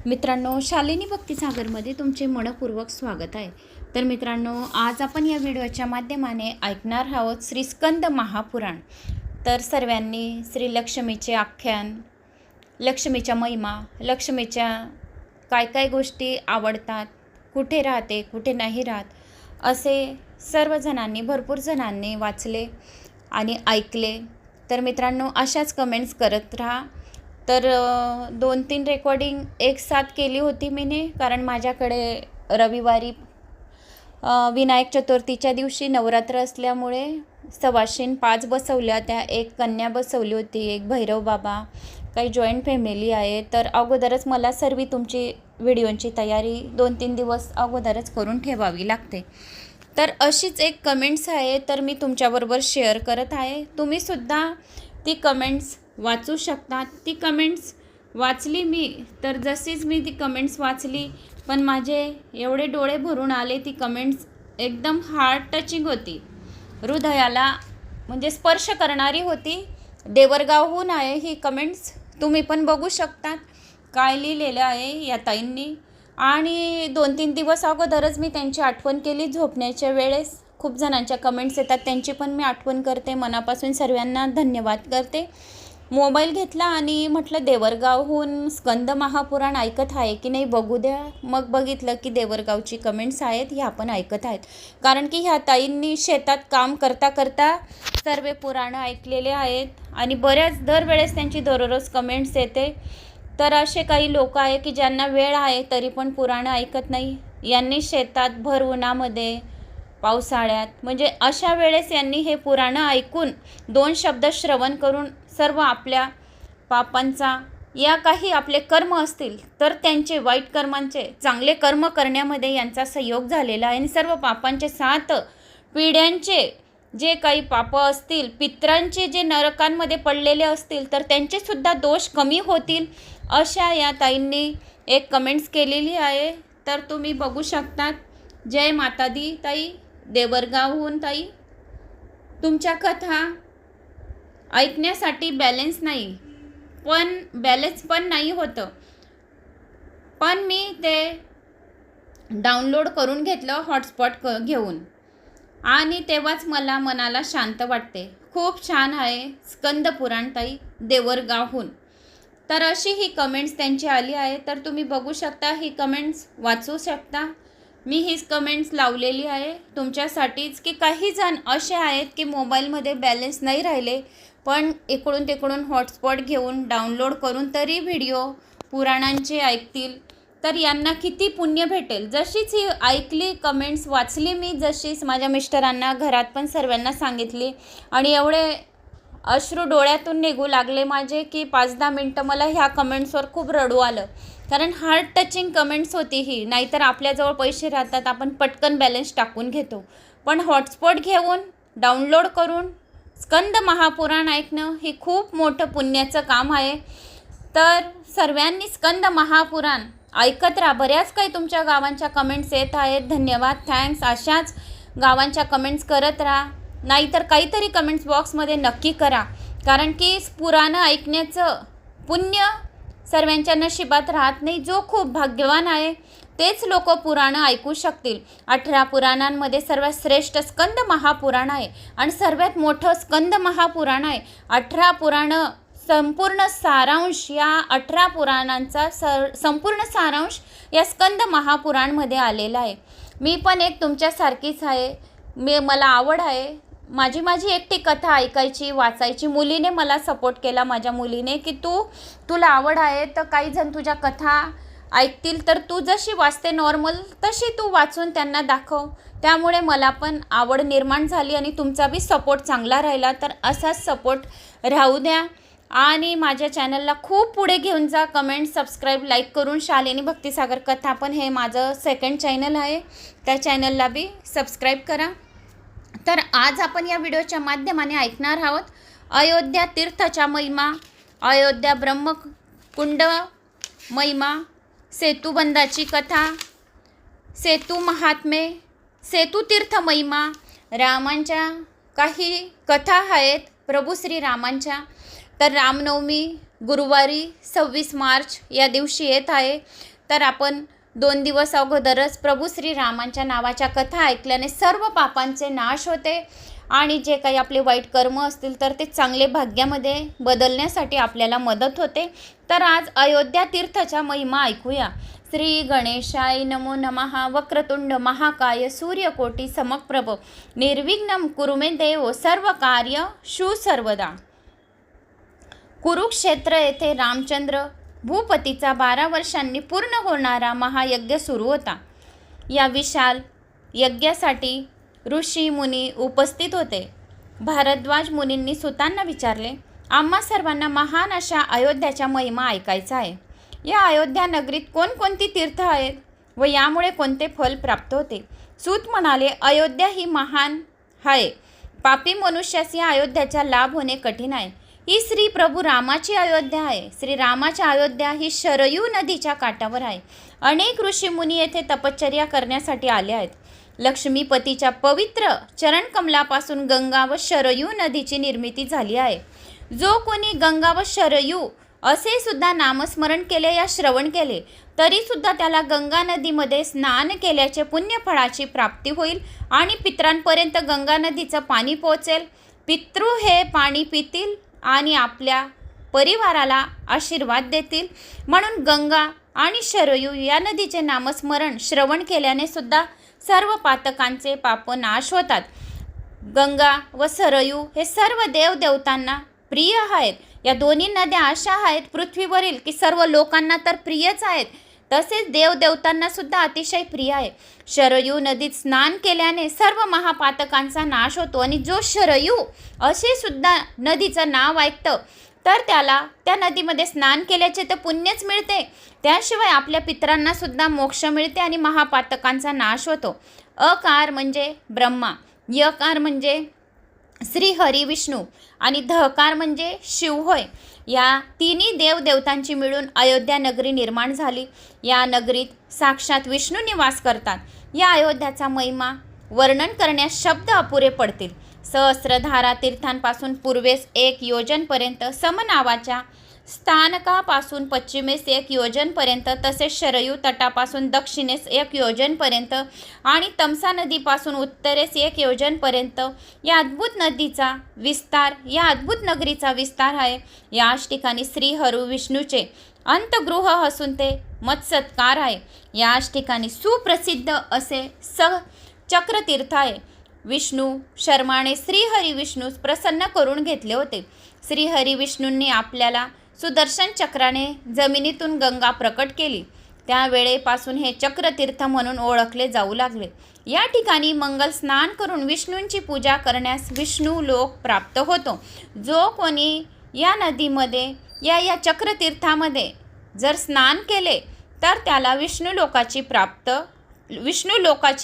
मित्रांनो, शालिनी भक्तिसागरमध्ये तुमचे मनपूर्वक स्वागत आहे। तर मित्रांनो, आज आपण या व्हिडिओच्या माध्यमाने ऐकणार आहोत श्री स्कंद महापुराण। तर सर्वांनी श्री लक्ष्मीचे आख्यान, लक्ष्मीच्या महिमा, लक्ष्मीच्या काय काय गोष्टी आवडतात, कुठे राहते कुठे नाही राहत, असे सर्वजणांनी भरपूर जणांनी वाचले आणि ऐकले। तर मित्रांनो, अशाच कमेंट्स करत राहा। तर 2-3 रेकॉर्डिंग एक साथ केली होती मीने, कारण माझ्याकडे रविवारी विनायक चतुर्थीच्या दिवशी नवरात्र असल्यामुळे सवाशीण 5 बसवल्या, त्या एक कन्या बसवली होती, एक भैरव बाबा, काही जॉईंट फॅमिली आहे। तर अगोदरच मला सर्व तुमची व्हिडिओची तयारी 2-3 दिवस अगोदरच करून ठेवावी लागते। तर अशीच एक कमेंट्स आहे, तर मी तुमच्याबरोबर शेअर करत आहे। तुम्हीसुद्धा ती कमेंट्स वाचू शकता। ती कमेंट्स वाचली मी, तर जशीच मी ती कमेंट्स वाचली, पण माझे एवढे डोळे भरून आले। ती कमेंट्स एकदम हार्ट टचिंग होती, हृदयाला म्हणजे स्पर्श करणारी होती। देवरगावहून आहे ही कमेंट्स, तुम्ही पण बघू शकता काय लिहिलेलं आहे या ताईंनी। आणि 2-3 दिवस अगोदरच मी त्यांची आठवण केली झोपण्याच्या वेळेस। खूप जणांच्या कमेंट्स येतात, त्यांची पण मी आठवण करते, मनापासून सर्वांना धन्यवाद करते। मोबाईल घेतला आणि म्हटलं देवरगावहून स्कंद महापुराण ऐकत आहे की नाही बघू द्या। मग बघितलं की देवरगावची कमेंट्स आहेत, ह्या पण ऐकत आहेत, कारण की ह्या ताईंनी शेतात काम करता करता सर्व पुराणं ऐकलेले आहेत आणि बऱ्याच दरवेळेस त्यांची दररोज कमेंट्स येते। तर असे काही लोक आहे की ज्यांना वेळ आहे तरी पण पुराणं ऐकत नाही। यांनी शेतात भर उन्हामध्ये, पावसाळ्यात, म्हणजे अशा वेळेस यांनी हे पुराणं ऐकून 2 शब्द श्रवण करून सर्व आपल्या पापांचा, या काही आपले कर्म असतील तर त्यांचे, वाईट कर्मांचे चांगले कर्म करण्यामध्ये यांचा सहयोग झालेला आहे। आणि सर्व पापांचे 7 पिढ्यांचे जे काही पाप असतील, पितरांचे जे नरकांमध्ये पडलेले असतील, तर त्यांचे सुद्धा दोष कमी होतील, अशा या ताईंनी एक कमेंट्स केलेली आहे। तर तुम्ही बघू शकतात। जय माता दी ताई, देवरगावहून ताई, तुमच्या कथा ऐकण्यासाठी बॅलन्स पण नाही होतं, पण मी ते डाउनलोड करून घेतलं हॉटस्पॉट घेऊन, आणि तेव्हाच मला मनाला शांत वाटते। खूप छान आहे स्कंद पुराण ताई, देवरगावहून। तर अशी ही कमेंट्स त्यांची आली आहे, तर तुम्ही बघू शकता, ही कमेंट्स वाचू शकता। मी हीच कमेंट्स लावलेली आहे तुमच्यासाठीच, की काही जण असे आहेत की मोबाईलमध्ये बॅलन्स नाही राहिले, पण इकडून तिकडून हॉटस्पॉट घेऊन डाउनलोड करून तरी व्हिडिओ पुराणांचे ऐकतील, तर यांना किती पुण्य भेटेल। जशीच ही ऐकली कमेंट्स वाचली मी, जशीच माझ्या मिस्टरांना, घरात पण सर्वांना सांगितली, आणि एवढे अश्रू डोळ्यातून निघू लागले माझे की 5-10 मिनटं मला ह्या कमेंट्सवर खूप रडू आलं, कारण हार्ट टचिंग कमेंट्स होती ही। नाहीतर आपल्याजवळ पैसे राहतात, आपण पटकन बॅलन्स टाकून घेतो, पण हॉटस्पॉट घेऊन डाउनलोड करून स्कंद महापुराण ऐकणं हे खूप मोठं पुण्याचं काम आहे। तर सर्वांनी स्कंद महापुराण ऐकत राहा। बऱ्याच काही तुमच्या गावांच्या कमेंट्स येत आहेत, धन्यवाद, थँक्स। अशाच गावांच्या कमेंट्स करत राहा, नाहीतर काहीतरी कमेंट्स बॉक्समध्ये नक्की करा, कारण की पुराणं ऐकण्याचं पुण्य सर्वांच्या नशिबात राहत नाही। जो खूप भाग्यवान आहे तेच लोक पुराणं ऐकू शकतील। 18 पुराणांमध्ये सर्वात श्रेष्ठ स्कंद महापुराण आहे, आणि सर्वात मोठं स्कंद महापुराण आहे। 18 पुराणं संपूर्ण सारांश, या 18 पुराणांचा संपूर्ण सारांश या स्कंद महापुराणमध्ये आलेला आहे। मी पण एक तुमच्यासारखीच आहे, मला आवड आहे माझी एकटी कथा ऐकायची, वाचायची। मुलीने मला सपोर्ट केला, माझ्या मुलीने, की तुला आवड आहे तर काही जण तुझ्या कथा ऐकतील, तर तू जशी वाचते नॉर्मल तशी तू वाचून त्यांना दाखव। त्यामुळे मला पण आवड निर्माण झाली, आणि तुमचा बी सपोर्ट चांगला राहिला तर असाच सपोर्ट राहू द्या, आणि माझ्या चॅनलला खूप पुढे घेऊन जा। कमेंट, सबस्क्राईब, लाईक करून शालिनी भक्तिसागर कथा, पण हे माझं 2nd चॅनल आहे, त्या चॅनलला बी सबस्क्राईब करा। तर आज आपण या व्हिडिओच्या माध्यमाने ऐकणार आहोत अयोध्या तीर्थाच्या महिमा, अयोध्या ब्रह्मकुंड महिमा, सेतुबंधाची कथा, सेतू महात्मे, सेतू तीर्थ महिमा, रामांच्या काही कथा आहेत प्रभू श्रीरामांच्या। तर रामनवमी गुरुवारी 26 मार्च या दिवशी येत आहे। तर आपण 2 दिवस अगोदरच प्रभू श्रीरामांच्या नावाच्या कथा ऐकल्याने सर्व पापांचे नाश होते आणि जे काही आपले वाईट कर्म असतील तर ते चांगले भाग्यामध्ये बदलण्यासाठी आपल्याला मदत होते. तर आज अयोध्या तीर्थाच्या महिमा ऐकूया. श्री गणेशाय नमो नमः. वक्रतुंड महाकाय सूर्यकोटी समप्रभ निर्विघ्नं कुरु मे देव सर्व कार्य शु सर्वदा. कुरुक्षेत्र येथे रामचंद्र भूपतीचा 12 वर्षांनी पूर्ण होणारा महायज्ञ सुरू होता. या विशाल यज्ञासाठी ऋषी मुनी उपस्थित होते. भारद्वाज मुनींनी सुतांना विचारले, आम्हा सर्वांना महान अशा अयोध्याच्या महिमा ऐकायचा आहे. या अयोध्या नगरीत कोणकोणती तीर्थ आहेत व यामुळे कोणते फल प्राप्त होते. सूत म्हणाले, अयोध्या ही महान आहे. पापी मनुष्यास या अयोध्याचा लाभ होणे कठीण आहे. ही श्री प्रभू रामाची अयोध्या आहे. श्री रामाची अयोध्या ही शरयू नदीच्या काठावर आहे. अनेक ऋषीमुनी येथे तपश्चर्या करण्यासाठी आले आहेत. लक्ष्मीपतीच्या पवित्र चरणकमलापासून गंगा व शरयू नदीची निर्मिती झाली आहे. जो कोणी गंगा व शरयू असे सुद्धा नामस्मरण केले या श्रवण केले तरी सुद्धा त्याला गंगा नदीमध्ये स्नान केल्याचे पुण्यफळाची प्राप्ती होईल आणि पितरांपर्यंत गंगा नदीचं पाणी पोहोचेल. पितृ हे पाणी पितील आणि आपल्या परिवाराला आशीर्वाद देतील. म्हणून गंगा आणि शरयू या नदीचे नामस्मरण श्रवण केल्याने सुद्धा सर्व पातकांचे पाप नाश होतात. गंगा व सरयू हे सर्व देवदेवतांना प्रिय आहेत. या दोन्ही नद्या अशा आहेत पृथ्वीवरील की सर्व लोकांना तर प्रियच आहेत, तसेच देवदेवतांना सुद्धा अतिशय प्रिय आहे. शरयू नदीत स्नान केल्याने सर्व महापातकांचा नाश होतो आणि जो शरयू असे सुद्धा नदीचं नाव ऐकतं तर त्याला त्या नदीमध्ये स्नान केल्याचे तर पुण्यच मिळते. त्याशिवाय आपल्या पितरांना सुद्धा मोक्ष मिळते आणि महापातकांचा नाश होतो. अकार म्हणजे ब्रह्मा, यकार म्हणजे श्री हरी विष्णू आणि धकार म्हणजे शिव होय. या तिन्ही देवदेवतांची मिळून अयोध्या नगरी निर्माण झाली. या नगरीत साक्षात विष्णू निवास करतात. या अयोध्याचा महिमा वर्णन करण्यास शब्द अपुरे पडतील. सहस्रधारा तीर्थांपासून पूर्वेस 1 योजनपर्यंत, समनावाच्या स्थानकापासून पश्चिमेस 1 योजनपर्यंत, तसेच शरयू तटापासून दक्षिणेस 1 योजनपर्यंत आणि तमसा नदीपासून उत्तरेस 1 योजनपर्यंत या अद्भुत नदीचा विस्तार, या अद्भुत नगरीचा विस्तार आहे. याच ठिकाणी श्री हरी विष्णूचे अंतगृह असून ते मत्सत्कार आहे. याच ठिकाणी सुप्रसिद्ध असे चक्रतीर्थ आहे. विष्णू शर्माने श्रीहरी विष्णूस प्रसन्न करून घेतले होते. श्रीहरी विष्णूंनी आपल्याला सुदर्शन चक्राने जमिनीतून गंगा प्रकट केली. त्यावेळेपासून हे चक्रतीर्थ म्हणून ओळखले जाऊ लागले. या ठिकाणी मंगल स्नान करून विष्णूंची पूजा करण्यास विष्णू लोक प्राप्त होतो. जो कोणी या नदीमध्ये या चक्रतीर्थामध्ये जर स्नान केले तर त्याला विष्णू लोकाची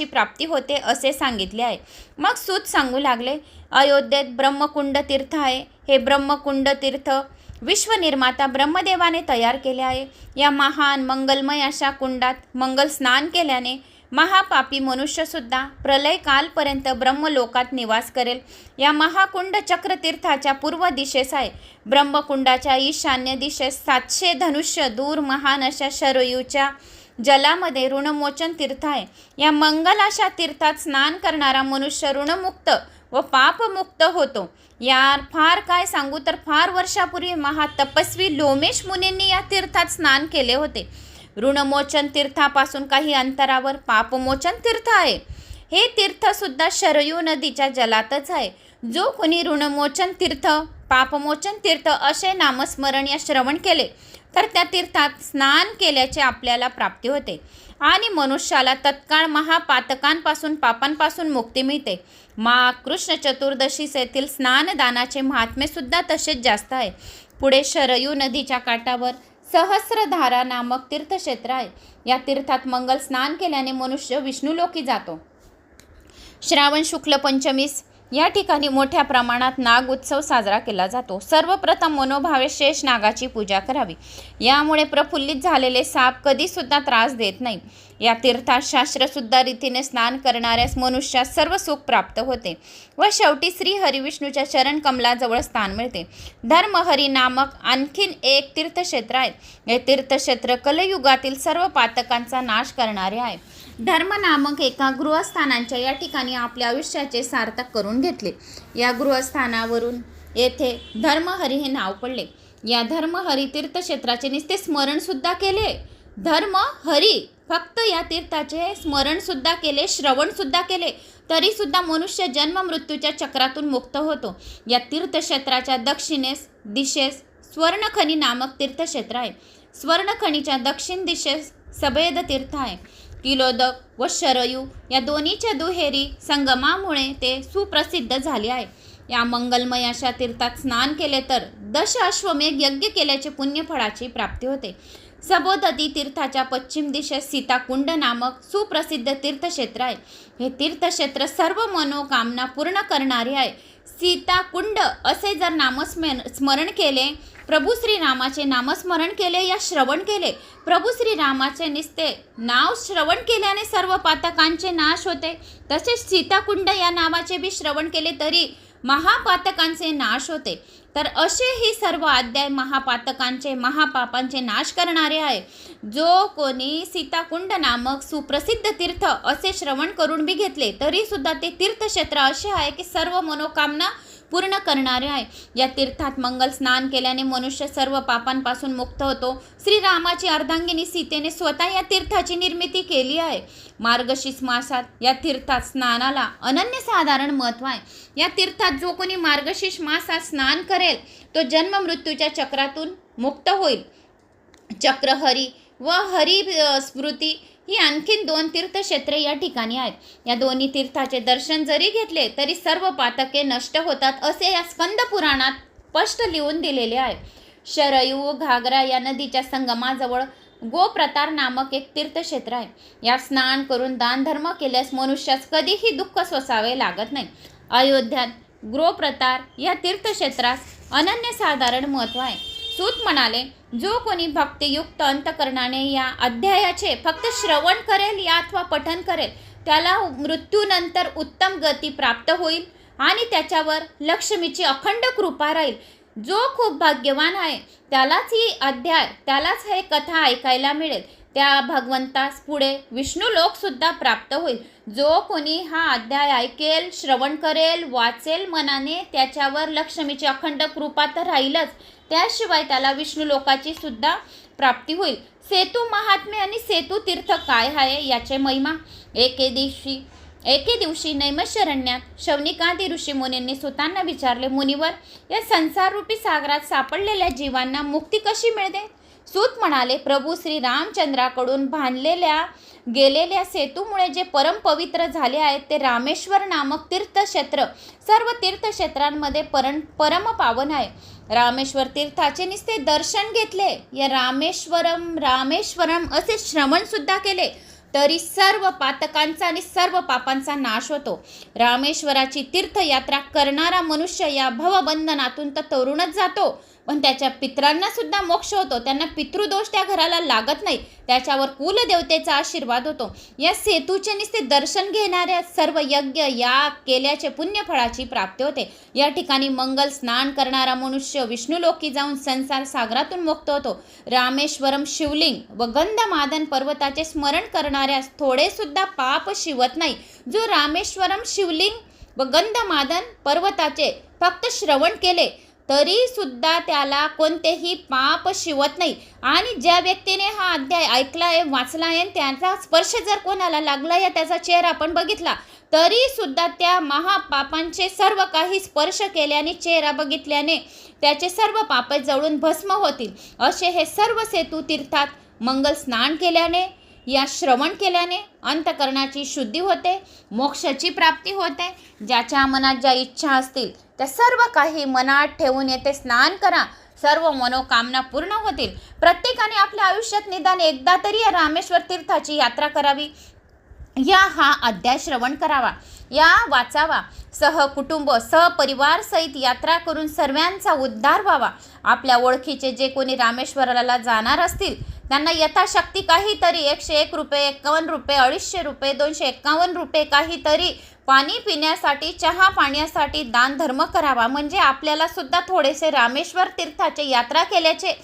प्राप्ती होते असे सांगितले आहे. मग सूत सांगू लागले, अयोध्येत ब्रह्मकुंड तीर्थ आहे. हे ब्रह्मकुंड तीर्थ विश्वनिर्माता ब्रह्मदेवाने तयार केले आहे. या महान मंगलमय अशा कुंडात मंगल स्नान केल्याने महापापी मनुष्यसुद्धा प्रलयकालपर्यंत ब्रह्मलोकात निवास करेल. या महाकुंड चक्रतीर्थाच्या पूर्व दिशेस आहे. ब्रह्मकुंडाच्या ईशान्य दिशेस 700 धनुष्य दूर महान अशा शरयूच्या जलामध्ये ऋणमोचन तीर्थ आहे. या मंगल अशा तीर्थात स्नान करणारा मनुष्य ऋणमुक्त व पापमुक्त होतो. यार फार काय सांगू, तर फार वर्षापूर्वी महातपस्वी लोमेश मुनींनी या तीर्थात स्नान केले होते. ऋणमोचन तीर्थापासून काही अंतरावर पापमोचन तीर्थ आहे. हे तीर्थसुद्धा शरयू नदीच्या जलातच आहे. जो कोणी ऋणमोचन तीर्थ, पापमोचन तीर्थ असे नामस्मरण या श्रवण केले तर त्या तीर्थात स्नान केल्याचे आपल्याला प्राप्ती होते आणि मनुष्याला तत्काळ महापातकांपासून, पापांपासून मुक्ती मिळते. कृष्ण चतुर्दशी येथील स्नानदानाचे महात्म्य सुद्धा तसेच जास्त आहे. पुढे शरयू नदीच्या काठावर सहस्रधारा नामक तीर्थक्षेत्र आहे. या तीर्थात मंगल स्नान केल्याने मनुष्य विष्णुलोकी जातो. श्रावण शुक्ल पंचमीस या ठिकाणी मोठ्या प्रमाणात नाग उत्सव साजरा केला जातो. सर्वप्रथम मनोभावे शेष नागाची पूजा करावी. यामुळे प्रफुल्लित झालेले साप कधीसुद्धा त्रास देत नाही. या तीर्थात शास्त्रशुद्ध रीतीने स्नान करणाऱ्यास मनुष्यास सर्व सुख प्राप्त होते व शेवटी श्री हरिविष्णूच्या चरण कमलाजवळ स्थान मिळते. धर्महरी नामक आणखीन एक तीर्थक्षेत्र आहे. हे तीर्थक्षेत्र कलयुगातील सर्व पातकांचा नाश करणारे आहे. धर्म नामक एका गृहस्थानांच्या या ठिकाणी आपल्या आयुष्याचे सार्थक करून घेतले. या गृहस्थानावरून येथे धर्महरी हे नाव पडले. या धर्महरी तीर्थक्षेत्राचे नुसते स्मरणसुद्धा केले. धर्महरी फक्त या तीर्थाचे स्मरणसुद्धा केले, श्रवणसुद्धा केले, तरीसुद्धा मनुष्य जन्म मृत्यूच्या चक्रातून मुक्त होतो. या तीर्थक्षेत्राच्या दक्षिणेस दिशेस स्वर्णखनी नामक तीर्थक्षेत्र आहे. स्वर्णखनीच्या दक्षिण दिशेस सफेद तीर्थ आहे. किलोदक व शरयू या दोन्हीच्या दुहेरी संगमामुळे ते सुप्रसिद्ध झाले आहे. या मंगलमय अशा तीर्थात स्नान केले तर 10 अश्वमेध यज्ञ केल्याचे पुण्यफळाची प्राप्ती होते. सबोदती तीर्थाच्या पश्चिम दिशेस सीताकुंड नामक सुप्रसिद्ध तीर्थक्षेत्र आहे. हे तीर्थक्षेत्र सर्व मनोकामना पूर्ण करणारे आहे. सीताकुंड असे जर नामस्मरण केले, प्रभू श्रीरामाचे नामस्मरण केले या श्रवण केले, प्रभू श्रीरामाचे निस्ते नाव श्रवण केल्याने सर्व पातकांचे नाश होते. तसेच सीताकुंड या नावाचे बी श्रवण केले तरी महापातकांचे नाश होते. तर असे ही सर्व अध्याय महापातकांचे महापापांचे नाश करणारे आहे. जो कोणी सीताकुंड नामक सुप्रसिद्ध तीर्थ असे श्रवण करून बी घेतले तरी सुद्धा ते तीर्थक्षेत्र असे आहे की सर्व मनोकामना पूर्ण करणारे आहे. या तीर्थात मंगल स्नान केल्याने मनुष्य सर्व पापांपासून मुक्त होतो. श्रीरामाची अर्धांगिनी सीतेने स्वतः या तीर्थाची निर्मिती केली आहे. मार्गशीर्ष मासात या तीर्थात स्नानाला अनन्यसाधारण महत्त्व आहे. या तीर्थात जो कोणी मार्गशीर्ष मासात स्नान करेल तो जन्म मृत्यूच्या चक्रातून मुक्त होईल. चक्रहरी व हरी स्मृती ही आणखीन 2 तीर्थक्षेत्रे या ठिकाणी आहेत. या दोन्ही तीर्थाचे दर्शन जरी घेतले तरी सर्व पातके नष्ट होतात असे या स्कंद पुराणात स्पष्ट लिहून दिलेले आहे. शरयू व घागरा या नदीच्या संगमाजवळ गोप्रतार नामक एक तीर्थक्षेत्र आहे. यात स्नान करून दान धर्म केल्यास मनुष्यास कधीही दुःख सोसावे लागत नाही. अयोध्यात गोप्रतार या तीर्थक्षेत्रास अनन्यसाधारण महत्त्व आहे. सूत म्हणाले, जो कोणी भक्तियुक्त अंतकरणाने या अध्यायाचे फक्त श्रवण करेल या अथवा पठन करेल त्याला मृत्यूनंतर उत्तम गती प्राप्त होईल आणि त्याच्यावर लक्ष्मीची अखंड कृपा राहील. जो खूप भाग्यवान आहे त्यालाच ही अध्याय त्यालाच हे कथा ऐकायला मिळेल. त्या भगवंतास पुढे विष्णू लोकसुद्धा प्राप्त होईल. जो कोणी हा अध्याय ऐकेल, श्रवण करेल, वाचेल मनाने त्याच्यावर लक्ष्मीची अखंड कृपा तर राहीलच, त्याशिवाय त्याला विष्णू लोकाची सुद्धा प्राप्ती होईल. सेतू महात्म्य आणि सेतू तीर्थ काय आहे याचे महिमा. एके दिवशी नैमिषारण्यात शौनिकादी ऋषीमुनींनी सुतांना विचारले, मुनिवर, या संसाररूपी सागरात सापडलेल्या जीवांना मुक्ती कशी मिळते? सूत म्हणाले, प्रभू श्री रामचंद्राकडून बांधलेल्या गेलेल्या सेतूमुळे जे परम पवित्र झाले आहेत ते रामेश्वर नामक तीर्थक्षेत्र सर्व तीर्थक्षेत्रांमध्ये परम पावन आहे. रामेश्वर तीर्थाचे नुसते दर्शन घेतले या रामेश्वरम असे श्रवण सुद्धा केले तरी सर्व पातकांचा आणि सर्व पापांचा नाश होतो. रामेश्वराची तीर्थयात्रा करणारा मनुष्य या भवबंधनातून तर तरुणच जातो, पण त्याच्या पितरांना सुद्धा मोक्ष होतो. त्यांना पितृदोष त्या घराला लागत नाही. त्याच्यावर कुलदेवतेचा आशीर्वाद होतो. या सेतूचे नुसते दर्शन घेणाऱ्या सर्व यज्ञ याग केल्याचे पुण्यफळाची प्राप्ती होते. या ठिकाणी मंगल स्नान करणारा मनुष्य विष्णुलोकी जाऊन संसार सागरातून मुक्त होतो. रामेश्वरम शिवलिंग व गंधमादन पर्वताचे स्मरण करणाऱ्यास थोडे सुद्धा पाप शिवत नाही. जो रामेश्वरम शिवलिंग व गंधमादन पर्वताचे फक्त श्रवण केले तरी सुद्धा त्याला कोणतेही पाप शिवत नाही. आणि ज्या व्यक्तीने हा अध्याय ऐकला आहे, वाचला आहे, त्याचा स्पर्श जर कोणाला लागला या त्याचा चेहरा आपण बघितला तरी सुद्धा त्या महापापांचे सर्व काही स्पर्श केल्याने चेहरा बघितल्याने त्याचे सर्व पाप जळून भस्म होतील. असे हे सर्व सेतू तीर्थात मंगल स्नान केल्याने या श्रवण केल्याने अंतकरणाची शुद्धी होते, मोक्षाची प्राप्ती होते. ज्याच्या मनात ज्या इच्छा असतील त्या सर्व काही मनात ठेवून येथे स्नान करा, सर्व मनोकामना पूर्ण होतील. प्रत्येकाने आपल्या आयुष्यात निदान एकदा तरी या रामेश्वर तीर्थाची यात्रा करावी. हा अध्याय श्रवण करावा, वाचावा. सहकुटुंब सहपरिवार सहित यात्रा करून सर्वांचा उद्धार व्हावा. आपल्या ओळखीचे जे कोणी रामेश्वराला जाणार असतील त्यांना यथाशक्ती काहीतरी 101 रुपये, 51 रुपये, 250 रुपये, 251 रुपये काहीतरी पाणी पिण्यासाठी, चहा पाण्यासाठी दान धर्म करावा. म्हणजे आपल्याला सुद्धा थोडेसे रामेश्वर तीर्थाचे यात्रा केल्याचे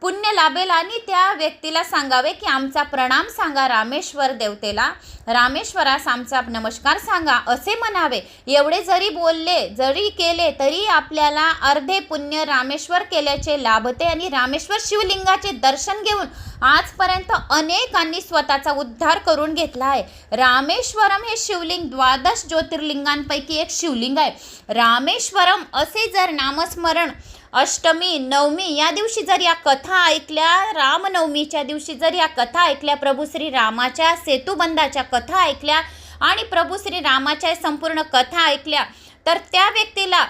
पुण्य लाभेल आणि त्या व्यक्तीला सांगावे की आमचा प्रणाम सांगा रामेश्वर देवतेला, रामेश्वरास आमचा नमस्कार सांगा असे म्हणावे. एवढे जरी बोलले जरी केले तरी आपल्याला अर्धे पुण्य रामेश्वर केल्याचे लाभते. आणि रामेश्वर शिवलिंगाचे दर्शन घेऊन आजपर्यंत अनेकांनी स्वतःचा उद्धार करून घेतला आहे. रामेश्वरम हे शिवलिंग 12 ज्योतिर्लिंगांपैकी एक शिवलिंग आहे. रामेश्वरम असे जर नामस्मरण अष्टमी नवमी या दिवशी जर या कथा ऐकल्या, रामनवमीच्या दिवशी जर या कथा ऐकल्या, प्रभू श्री रामाच्या सेतुबंधाच्या कथा ऐकल्या आणि प्रभू श्री रामाच्या संपूर्ण कथा ऐकल्या तर त्या व्यक्तीला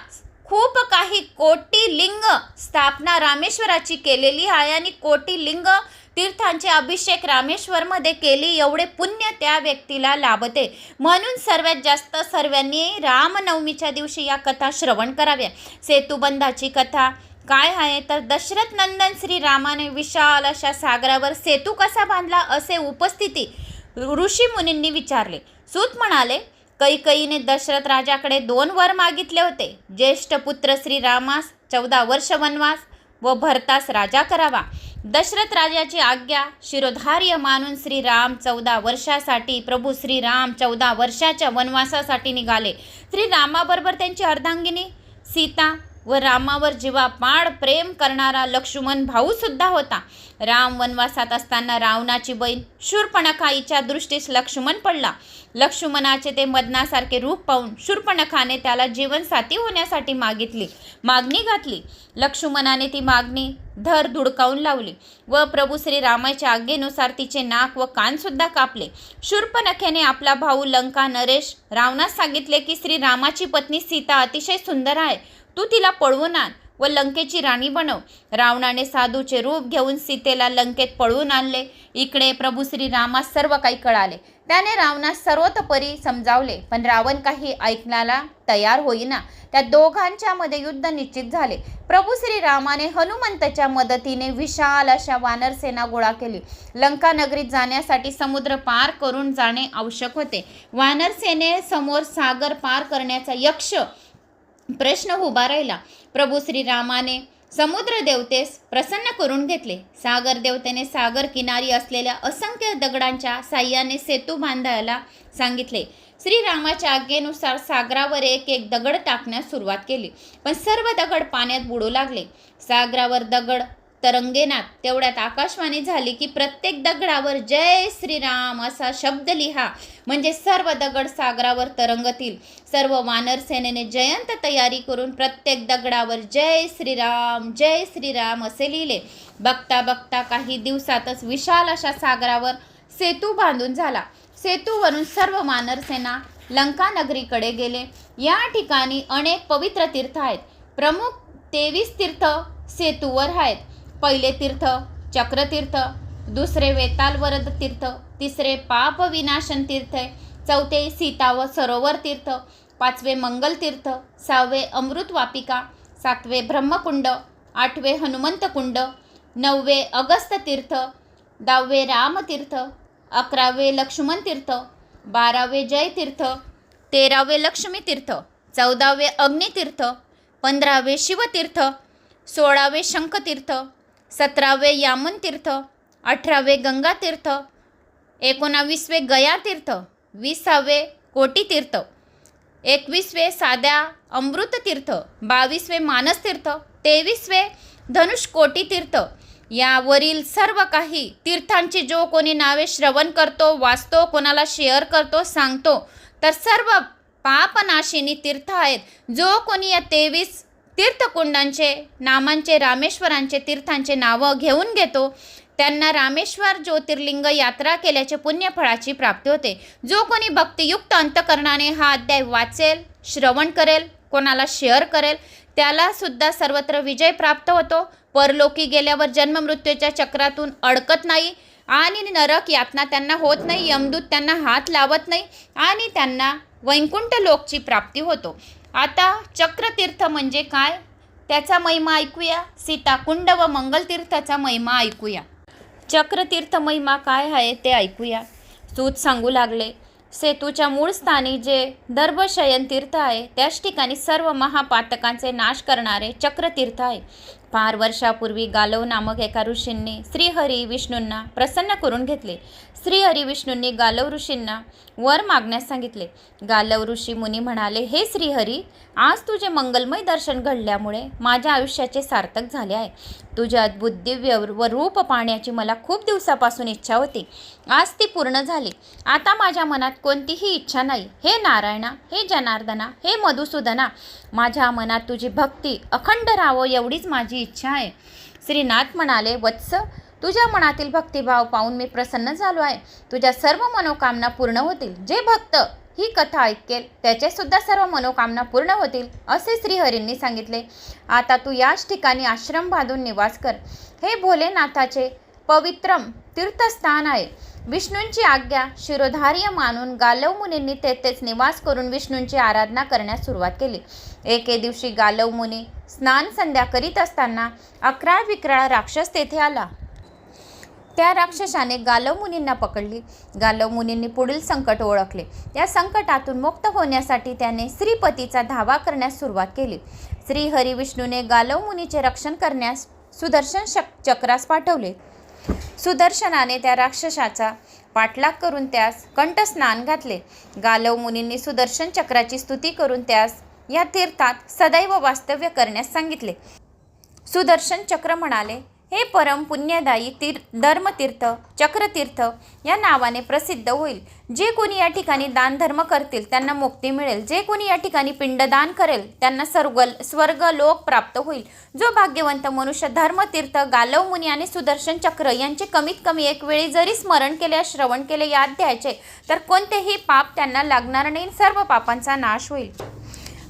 खूप काही कोटी लिंग स्थापना रामेश्वराची केलेली आहे आणि कोटी लिंग तीर्थांचे अभिषेक रामेश्वरमध्ये केली एवढे पुण्य त्या व्यक्तीला लाभते. म्हणून सर्वात जास्त सर्वांनी रामनवमीच्या दिवशी या कथा श्रवण कराव्या. सेतुबंधाची कथा काय आहे तर दशरथ नंदन श्री रामाने विशाल अशा सागरावर सेतू कसा बांधला असे उपस्थिती ऋषी मुनींनी विचारले. सूत म्हणाले, कैकेयीने दशरथ राजाकडे 2 वर मागितले होते. ज्येष्ठ पुत्र श्री रामास 14 वर्ष वनवास व भरतास राजा करावा. दशरथ राजाची आज्ञा शिरोधार्य मानून श्रीराम 14 वर्षासाठी प्रभू श्रीराम 14 वर्षाच्या वनवासासाठी निघाले. श्रीरामाबरोबर त्यांची अर्धांगिनी सीता व रामावर जीवापाड प्रेम करणारा लक्ष्मण भाऊ सुद्धा होता. राम वनवासात असताना रावणाची बहीण शूर्पणखा हिच्या दृष्टीस लक्ष्मण पडला. लक्ष्मणाचे ते मदनासारखे रूप पाहून शूर्पणखाने त्याला जीवनसाथी होण्यासाठी मागणी घातली. लक्ष्मणाने ती मागणी धर धुडकावून लावली व प्रभू श्री रामाच्या आज्ञेनुसार तिचे नाक व कान सुद्धा कापले. शूर्पणखेने आपला भाऊ लंका नरेश रावणास सांगितले की श्री रामाची पत्नी सीता अतिशय सुंदर आहे, तू तिला पळवून आण व लंकेची राणी बनव. रावणाने साधूचे रूप घेऊन सीतेला लंकेत पळवून आणले. इकडे प्रभू श्री रामास सर्व काही कळाले. त्याने रावणास सर्वतोपरी समजावले पण रावण काही ऐकण्याला तयार होईना. त्या दोघांच्या मध्ये युद्ध निश्चित झाले. प्रभू श्री रामाने हनुमंताच्या मदतीने विशाल अशा वानरसेना गोळा केली. लंका नगरीत जाण्यासाठी समुद्र पार करून जाणे आवश्यक होते. वानरसेने समोर सागर पार करण्याचा यक्ष प्रश्न उभा राहिला. प्रभू श्री रामाने समुद्र देवतेस प्रसन्न करून घेतले. सागर देवतेने सागर किनारी असलेल्या असंख्य दगडांच्या साह्याने सेतू बांधायला सांगितले. श्रीरामाच्या आज्ञेनुसार सागरावर एक एक दगड टाकण्यास सुरुवात केली पण सर्व दगड पाण्यात बुडू लागले. सागरावर दगड तरंगेनात तेवढ्यात आकाशवाणी झाली की प्रत्येक दगडावर जय श्रीराम असा शब्द लिहा म्हणजे सर्व दगड सागरावर तरंगतील. सर्व वानर सेनेने जयंत तयारी करून प्रत्येक दगडावर जय श्रीराम असे लिहिले. बघता बघता काही दिवसातच विशाल अशा सागरावर सेतू बांधून झाला. सेतूवरून सर्व वानरसेना लंका नगरीकडे गेले. या ठिकाणी अनेक पवित्र तीर्थ आहेत. प्रमुख 23 तीर्थ सेतूवर आहेत. पहिले तीर्थ चक्रतीर्थ, दुसरे वेतालवरद तीर्थ, तिसरे पाप विनाशन तीर्थ, चौथे सीता व सरोवर तीर्थ, पाचवे मंगल तीर्थ, सहावे अमृत वापिका, सातवे ब्रह्मकुंड, आठवे हनुमंत कुंड, नववे अगस्त तीर्थ, 10वे रामतीर्थ, 11वे लक्ष्मण तीर्थ, 12वे जय तीर्थ, 13वे लक्ष्मी तीर्थ, 14वे अग्नितीर्थ, 15वे शिवतीर्थ, 16वे शंखतीर्थ, 17वे यामन तीर्थ, 18वे गंगा तीर्थ, 19वे गया तीर्थ, 20वे कोटी तीर्थ, 21वे साध्या अमृत तीर्थ, 22वे मानस तीर्थ, 23वे धनुष्कोटी तीर्थ. यावरील सर्व काही तीर्थांची जो कोणी नावे श्रवण करतो, वाचतो, कोणाला शेअर करतो, सांगतो तर सर्व पापनाशिनी तीर्थ आहेत. जो कोणी या 23 तीर्थकुंडांचे नामांचे रामेश्वरांचे तीर्थांचे नावं घेऊन घेतो त्यांना रामेश्वर ज्योतिर्लिंग यात्रा केल्याचे पुण्यफळाची प्राप्ती होते. जो कोणी भक्तियुक्त अंतकरणाने हा अध्याय वाचेल, श्रवण करेल, कोणाला शेअर करेल त्याला सुद्धा सर्वत्र विजय प्राप्त होतो. परलोकी गेल्यावर जन्ममृत्यूच्या चक्रातून अडकत नाही. आणि नरक यातना त्यांना होत नाही, यमदूत त्यांना हात लावत नाही आणि त्यांना वैकुंठ लोकची प्राप्ती होतो. आता चक्रतीर्थ म्हणजे काय त्याचा महिमा ऐकूया. सीताकुंड व मंगलतीर्थाचा महिमा ऐकूया. चक्रतीर्थ महिमा काय आहे ते ऐकूया. सूत सांगू लागले, सेतूच्या मूळ स्थानी जे दर्भशयन तीर्थ आहे त्याच ठिकाणी सर्व महापातकांचे नाश करणारे चक्रतीर्थ आहे. फार वर्षापूर्वी गालव नामक एका ऋषींनी श्रीहरी विष्णूंना प्रसन्न करून घेतले. श्रीहरी विष्णूंनी गालव ऋषींना वर मागण्यास सांगितले. गालव ऋषी मुनी म्हणाले, हे श्रीहरी, आज तुझे मंगलमय दर्शन घडल्यामुळे माझ्या आयुष्याचे सार्थक झाले आहे. तुझे अद्भुत दिव्य व रूप पाहण्याची मला खूप दिवसापासून इच्छा होती. आज ती पूर्ण झाली. आता माझ्या मनात कोणतीही इच्छा नाही. हे नारायणा, हे जनार्दना, हे मधुसूदना, माझ्या मनात तुझी भक्ती अखंड राहावं एवढीच माझी इच्छा आहे. श्रीनाथ म्हणाले, वत्स, तुझ्या मनातील भक्तिभाव पाहून मी प्रसन्न झालो आहे. तुझ्या सर्व मनोकामना पूर्ण होतील. जे भक्त ही कथा ऐकेल त्याचे सुद्धा सर्व मनोकामना पूर्ण होतील असे श्रीहरींनी सांगितले. आता तू याच ठिकाणी आश्रम बांधून निवास कर. हे भोलेनाथाचे पवित्रम तीर्थस्थान आहे. विष्णूंची आज्ञा शिरोधार्य मानून गालव मुनींनी तेथेच निवास करून विष्णूंची आराधना करण्यास सुरुवात केली. एके दिवशी गालव मुनी स्नान संध्या करीत असताना अकराळ विक्राळ राक्षस तेथे आला. त्या राक्षसाने गालव मुनींना पकडली. गालव मुनींनी पुढील संकट ओळखले. या संकटातून मुक्त होण्यासाठी त्याने श्रीपतीचा धावा करण्यास सुरुवात केली. श्रीहरी विष्णूने गालव मुनीचे रक्षण करण्यास सुदर्शन चक्रास पाठवले. सुदर्शनाने त्या राक्षसाचा पाठलाग करून त्यास कंठस्नान घातले. गालव मुनींनी सुदर्शन चक्राची स्तुती करून त्यास या तीर्थात सदैव वास्तव्य करण्यास सांगितले. सुदर्शन चक्र म्हणाले, हे परम पुण्यदायी धर्मतीर्थ चक्रतीर्थ या नावाने प्रसिद्ध होईल. जे कोणी या ठिकाणी दानधर्म करतील त्यांना मुक्ती मिळेल. जे कोणी या ठिकाणी पिंडदान करेल त्यांना स्वर्ग लोक प्राप्त होईल. जो भाग्यवंत मनुष्य धर्मतीर्थ, गालव मुनी आणि सुदर्शन चक्र यांचे कमीत कमी एक वेळी जरी स्मरण केले, श्रवण केले या अध्यायाचे, तर कोणतेही पाप त्यांना लागणार नाही. सर्व पापांचा नाश होईल.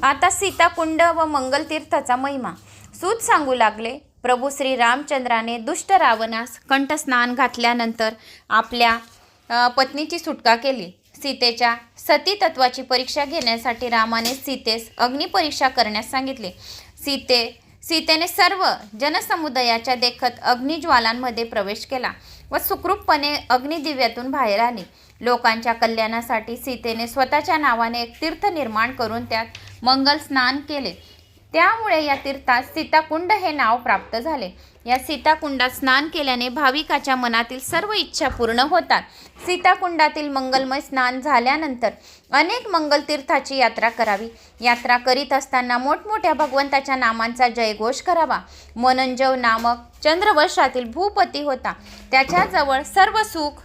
आता सीताकुंड व मंगलतीर्थाचा महिमा. सूत सांगू लागले, प्रभू श्री रामचंद्राने दुष्ट रावणास कंठस्नान घातल्यानंतर आपल्या पत्नीची सुटका केली. सीतेच्या सतीतत्वाची परीक्षा घेण्यासाठी रामाने सीतेस अग्निपरीक्षा करण्यास सांगितले. सीतेने सर्व जनसमुदायाच्या देखत अग्निज्वालांमध्ये प्रवेश केला व सुखरूपपणे अग्निदिव्यातून बाहेर आली. लोकांच्या कल्याणासाठी सीतेने स्वतःच्या नावाने एक तीर्थ निर्माण करून त्यात मंगल स्नान केले. त्यामुळे या तीर्थात सीताकुंड हे नाव प्राप्त झाले. या सीताकुंडात स्नान केल्याने भाविकाच्या मनातील सर्व इच्छा पूर्ण होतात. सीताकुंडातील मंगलमय स्नान झाल्यानंतर अनेक मंगलतीर्थाची यात्रा करावी. यात्रा करीत असताना मोठमोठ्या भगवंताच्या नामांचा जयघोष करावा. मनंजव नामक चंद्रवंशातील भूपती होता. त्याच्याजवळ सर्व सुख,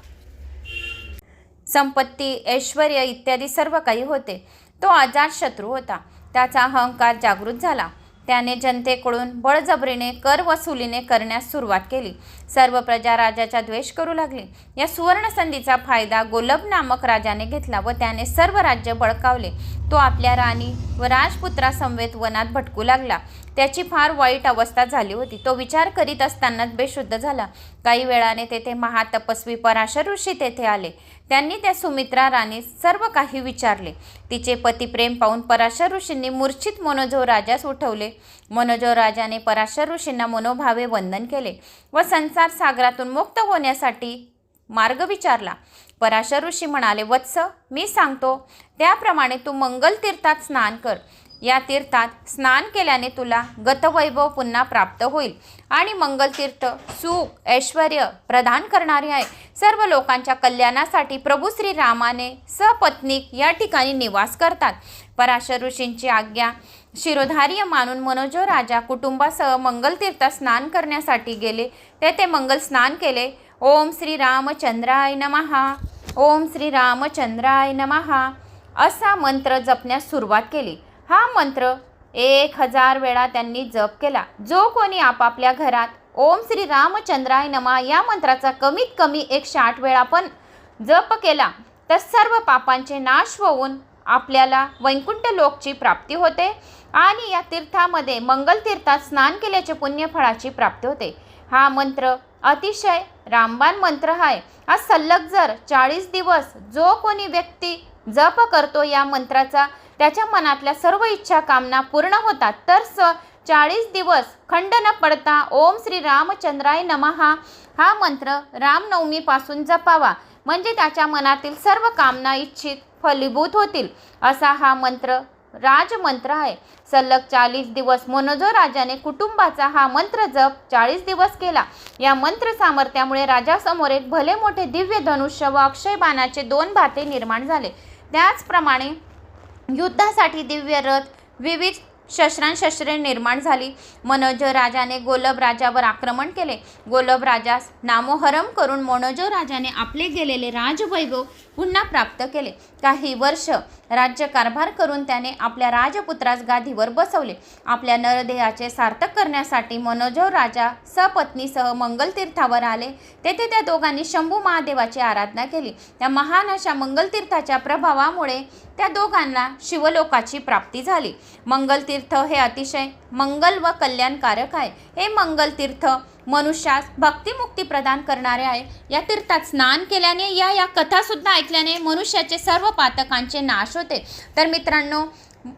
संपत्ती, ऐश्वर इत्यादी सर्व काही होते. तो अजातशत्रू होता. त्याचा अहंकार जागृत झाला. त्याने जनतेकडून बळजबरीने कर वसुलीने करण्यास सुरुवात केली. सर्व प्रजा राजाचा द्वेष करू लागली. या सुवर्ण संधीचा फायदा गोलब नामक राजाने घेतला व त्याने सर्व राज्य बळकावले. तो आपल्या राणी व राजपुत्रासमवेत वनात भटकू लागला. त्याची फार वाईट अवस्था झाली होती. तो विचार करीत असतानाच बेशुद्ध झाला. काही वेळाने तेथे महातपस्वी पराशर ऋषी तेथे आले. त्यांनी त्या सुमित्रा राणीस सर्व काही विचारले. तिचे पतिप्रेम पाहून पराशर ऋषींनी मूर्छित मनोजव राजास उठवले. मनोजव राजाने पराशर ऋषींना मनोभावे वंदन केले व संसार सागरातून मुक्त होण्यासाठी मार्ग विचारला. पराशर ऋषी म्हणाले, वत्स, मी सांगतो त्याप्रमाणे तू मंगल तीर्थात स्नान कर. या तीर्थात स्नान केल्याने तुला गतवैभव पुन्हा प्राप्त होईल आणि मंगलतीर्थ सुख ऐश्वर प्रदान करणारे आहे. सर्व लोकांच्या कल्याणासाठी प्रभू श्री रामाने सपत्नीक या ठिकाणी निवास करतात. पराशर ऋषींची आज्ञा शिरोधार्य मानून मनोजव राजा कुटुंबासह मंगलतीर्थात स्नान करण्यासाठी गेले. तेथे मंगल स्नान केले. ओम श्री रामचंद्राय नमः, ओम श्री रामचंद्राय नमः असा मंत्र जपण्यास सुरुवात केली. हा मंत्र 1000 वेळा त्यांनी जप केला. जो कोणी आपापल्या घरात ओम श्री रामचंद्राय नमः या मंत्राचा कमीत कमी 108 वेळा पण जप केला तर सर्व पापांचे नाश होऊन आपल्याला वैकुंठ लोकची प्राप्ती होते आणि या तीर्थामध्ये मंगल तीर्थात स्नान केल्याचे पुण्यफळाची प्राप्ती होते. हा मंत्र अतिशय रामबाण मंत्र आहे. हा सलग जर 40 दिवस जो कोणी व्यक्ती जप करतो या मंत्राचा, त्याच्या मनातल्या सर्व इच्छा कामना पूर्ण होतात. तर 40 दिवस खंड न पडता ओम श्री रामचंद्राय नमः हा मंत्र रामनवमीपासून जपावा, म्हणजे त्याच्या मनातील सर्व कामना इच्छित फलीभूत होतील. असा हा मंत्र राजमंत्र आहे. सलग 40 दिवस मनोजो राजाने कुटुंबाचा हा मंत्र जप 40 दिवस केला. या मंत्र सामर्थ्यामुळे राजासमोर एक भले मोठे दिव्य धनुष्य व अक्षय बाणाचे 2 भाते निर्माण झाले. त्याचप्रमाणे युद्धासाठी दिव्य रथ, विविध शस्त्रे निर्माण झाली. मनोजो राजाने गोलब राजावर आक्रमण केले. गोलब राजास नामोहरम करून मनोजो राजाने आपले गेलेले राजवैभव पुन्हा प्राप्त केले. काही वर्ष राज्यकारभार करून त्याने आपल्या राजपुत्रास गादीवर बसवले. आपल्या नरदेहाचे सार्थक करण्यासाठी मनोजो राजा सपत्नीसह मंगलतीर्थावर आले. तेथे त्या दोघांनी शंभू महादेवाची आराधना केली. त्या महान अशा मंगलतीर्थाच्या प्रभावामुळे त्या दोघांना शिवलोकाची प्राप्ती झाली. मंगलतीर्थ हे अतिशय मंगल व कल्याणकारक आहे. हे मंगलतीर्थ मनुष्यास भक्तिमुक्ती प्रदान करणारे आहे. या तीर्थात स्नान केल्याने या कथासुद्धा ऐकल्याने मनुष्याचे सर्व पातकांचे नाश होते. तर मित्रांनो,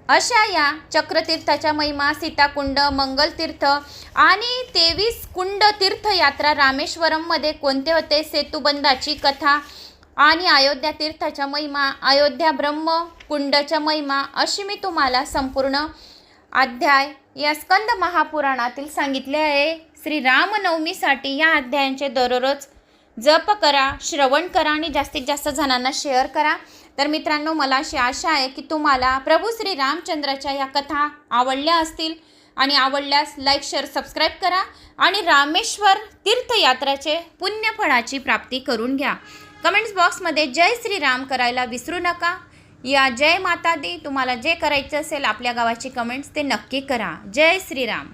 अशा या चक्रतीर्थाच्या महिमा, सीताकुंड, मंगलतीर्थ आणि 23 कुंड तीर्थयात्रा रामेश्वरममध्ये कोणते होते, सेतुबंधाची कथा आणि अयोध्या तीर्थाच्या महिमा, अयोध्या ब्रह्मकुंडच्या महिमा, अशी मी तुम्हाला संपूर्ण अध्याय या स्कंद महापुराणातील सांगितले आहे. श्री रामनवमीसाठी या अध्यायांचे दररोज जप करा, श्रवण करा आणि जास्तीत जास्त जणांना शेअर करा. तर मित्रांनो, मला अशी आशा आहे की तुम्हाला प्रभू श्री रामचंद्राच्या या कथा आवडल्या असतील आणि आवडल्यास लाईक, शेअर, सबस्क्राईब करा आणि रामेश्वर तीर्थयात्राचे पुण्यफळाची प्राप्ती करून घ्या. कमेंट्स बॉक्समध्ये जय श्रीराम करायला विसरू नका. या जय माता दी, तुम्हाला जे करायचं असेल आपल्या गावाची कमेंट्स ते नक्की करा. जय श्रीराम.